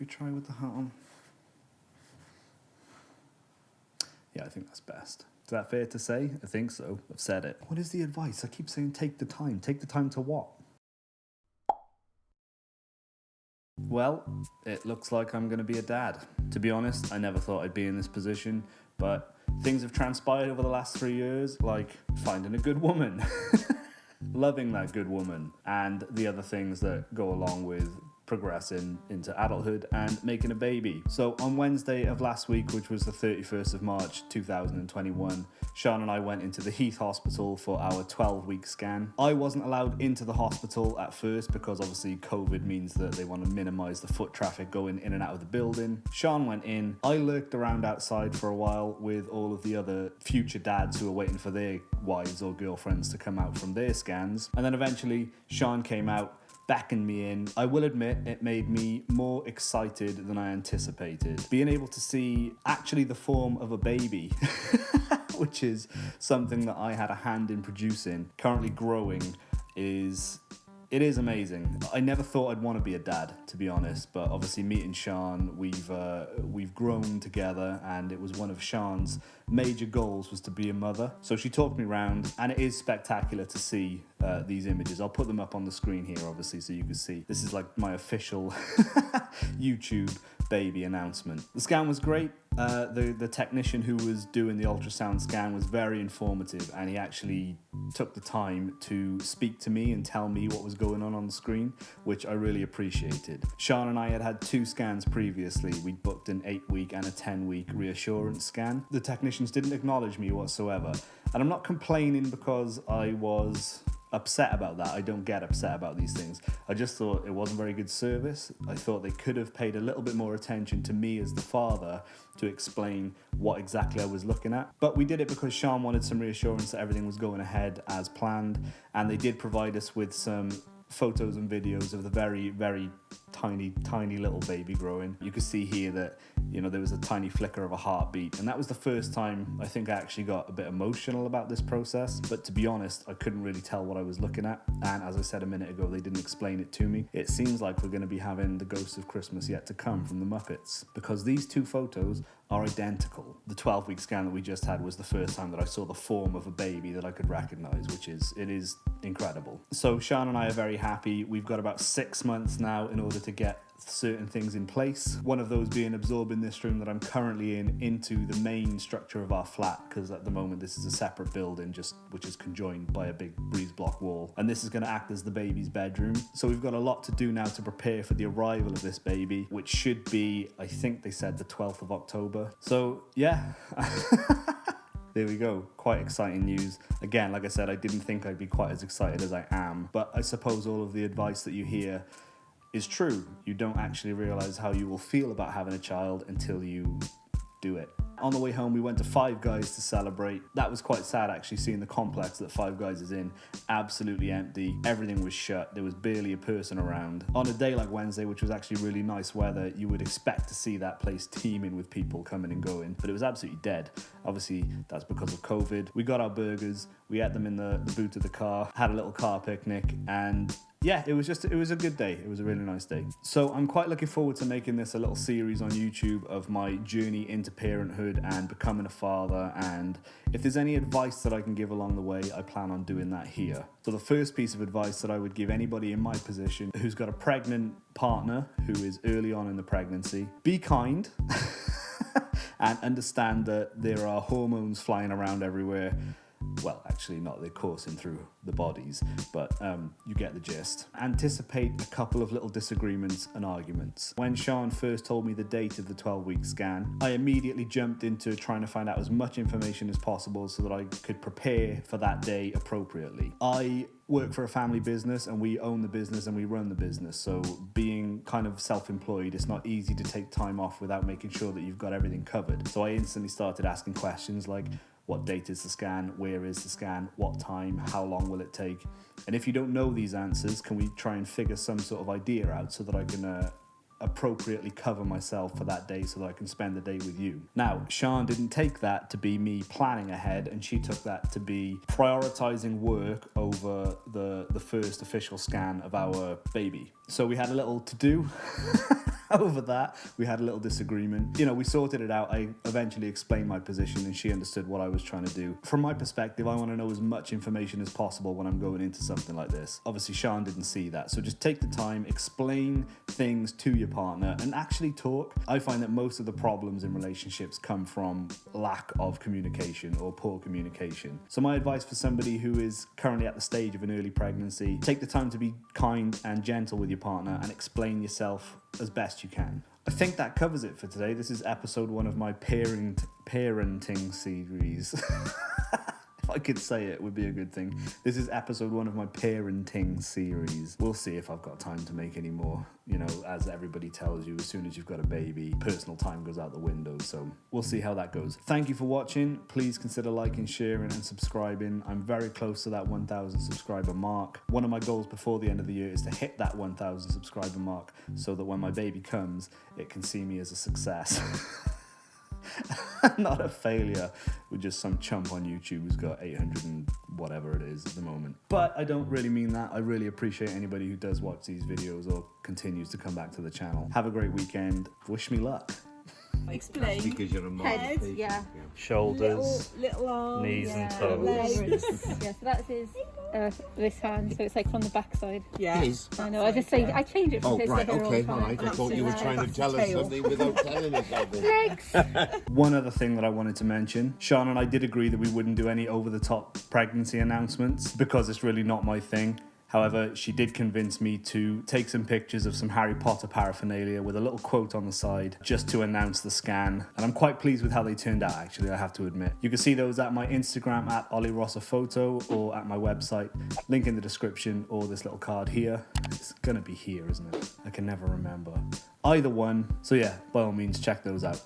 we try with the hat on? Yeah, I think that's best. Is that fair to say? I think so. I've said it. What is the advice? I keep saying take the time. Take the time to what? Well, it looks like I'm going to be a dad. To be honest, I never thought I'd be in this position, but things have transpired over the last 3 years, like finding a good woman, loving that good woman, and the other things that go along with progressing into adulthood and making a baby. So on Wednesday of last week, which was the 31st of March 2021, Sean and I went into the Heath Hospital for our 12-week scan. I wasn't allowed into the hospital at first because obviously COVID means that they want to minimize the foot traffic going in and out of the building. Sean went in. I lurked around outside for a while with all of the other future dads who were waiting for their wives or girlfriends to come out from their scans. And then eventually Sean came out, beckoned me in. I will admit it made me more excited than I anticipated. Being able to see actually the form of a baby, which is something that I had a hand in producing, currently growing, it is amazing. I never thought I'd want to be a dad, to be honest, but obviously meeting Sean, we've grown together, and it was one of Sean's major goals was to be a mother. So she talked me around, and it is spectacular to see these images. I'll put them up on the screen here, obviously, so you can see. This is like my official YouTube baby announcement. The scan was great. The technician who was doing the ultrasound scan was very informative, and he actually took the time to speak to me and tell me what was going on the screen, which I really appreciated. Sean and I had 2 scans previously. We'd booked an 8-week and a 10-week reassurance scan. The technicians didn't acknowledge me whatsoever, and I'm not complaining because I was upset about that. I don't get upset about these things. I just thought it wasn't very good service. I thought they could have paid a little bit more attention to me as the father to explain what exactly I was looking at. But we did it because Sean wanted some reassurance that everything was going ahead as planned, and they did provide us with some photos and videos of the very, very tiny little baby growing. You could see here that, you know, there was a tiny flicker of a heartbeat, and that was the first time I think I actually got a bit emotional about this process. But to be honest, I couldn't really tell what I was looking at, and as I said a minute ago, they didn't explain it to me. It seems like we're going to be having the Ghost of Christmas Yet to Come from the Muppets, because these 2 photos are identical. The 12-week scan that we just had was the first time that I saw the form of a baby that I could recognize, which is incredible. So Sean and I are very happy. We've got about 6 months now in order to get certain things in place. One of those being absorbing this room that I'm currently in into the main structure of our flat, because at the moment this is a separate building which is conjoined by a big breeze block wall, and this is going to act as the baby's bedroom. So we've got a lot to do now to prepare for the arrival of this baby, which should be, I think they said, the 12th of October. So yeah. There we go. Quite exciting news. Again, like I said, I didn't think I'd be quite as excited as I am, but I suppose all of the advice that you hear is true. You don't actually realize how you will feel about having a child until you do it. On the way home, we went to Five Guys to celebrate. That was quite sad, actually, seeing the complex that Five Guys is in absolutely empty. Everything was shut. There was barely a person around. On a day like Wednesday, which was actually really nice weather, you would expect to see that place teeming with people coming and going, but it was absolutely dead. Obviously, that's because of COVID. We got our burgers, we ate them in the boot of the car, had a little car picnic, and yeah, it was a good day. It was a really nice day. So I'm quite looking forward to making this a little series on YouTube of my journey into parenthood and becoming a father, and if there's any advice that I can give along the way, I plan on doing that here. So the first piece of advice that I would give anybody in my position who's got a pregnant partner who is early on in the pregnancy: be kind and understand that there are hormones flying around everywhere. Well, actually not, they're coursing through the bodies, but you get the gist. Anticipate a couple of little disagreements and arguments. When Sean first told me the date of the 12-week scan, I immediately jumped into trying to find out as much information as possible so that I could prepare for that day appropriately. I work for a family business, and we own the business and we run the business, so being kind of self-employed, it's not easy to take time off without making sure that you've got everything covered. So I instantly started asking questions like, what date is the scan? Where is the scan? What time? How long will it take? And if you don't know these answers, can we try and figure some sort of idea out so that I can appropriately cover myself for that day so that I can spend the day with you? Now, Sean didn't take that to be me planning ahead, and she took that to be prioritizing work over the first official scan of our baby. So we had a little to do. over that. We had a little disagreement. You know, we sorted it out. I eventually explained my position and she understood what I was trying to do. From my perspective, I want to know as much information as possible when I'm going into something like this. Obviously, Sean didn't see that. So just take the time, explain things to your partner and actually talk. I find that most of the problems in relationships come from lack of communication or poor communication. So my advice for somebody who is currently at the stage of an early pregnancy, take the time to be kind and gentle with your partner and explain yourself as best you can. I think that covers it for today. This is episode 1 of my parenting series. If I could say it, would be a good thing. This is episode 1 of my parenting series. We'll see if I've got time to make any more. You know, as everybody tells you, as soon as you've got a baby, personal time goes out the window. So we'll see how that goes. Thank you for watching. Please consider liking, sharing and subscribing. I'm very close to that 1,000 subscriber mark. One of my goals before the end of the year is to hit that 1,000 subscriber mark so that when my baby comes, it can see me as a success. Not a failure with just some chump on YouTube who's got 800 and whatever it is at the moment. But I don't really mean that. I really appreciate anybody who does watch these videos or continues to come back to the channel. Have a great weekend. Wish me luck. Explain. Because you're a mom. Head, Yeah. Shoulders, little arms, knees and yeah, toes. legs. Yeah, so that's his this hand, so it's like from the back side. Yeah. His? I know, I just say I change it from Oh, his right, to her all okay, the all time. right. I thought you were trying to tell us something without telling us something. Legs! One other thing that I wanted to mention, Sean and I did agree that we wouldn't do any over-the-top pregnancy announcements because it's really not my thing. However, she did convince me to take some pictures of some Harry Potter paraphernalia with a little quote on the side just to announce the scan. And I'm quite pleased with how they turned out, actually, I have to admit. You can see those at my Instagram at Ollie Rossa Photo or at my website. Link in the description or this little card here. It's gonna be here, isn't it? I can never remember. Either one. So yeah, by all means, check those out.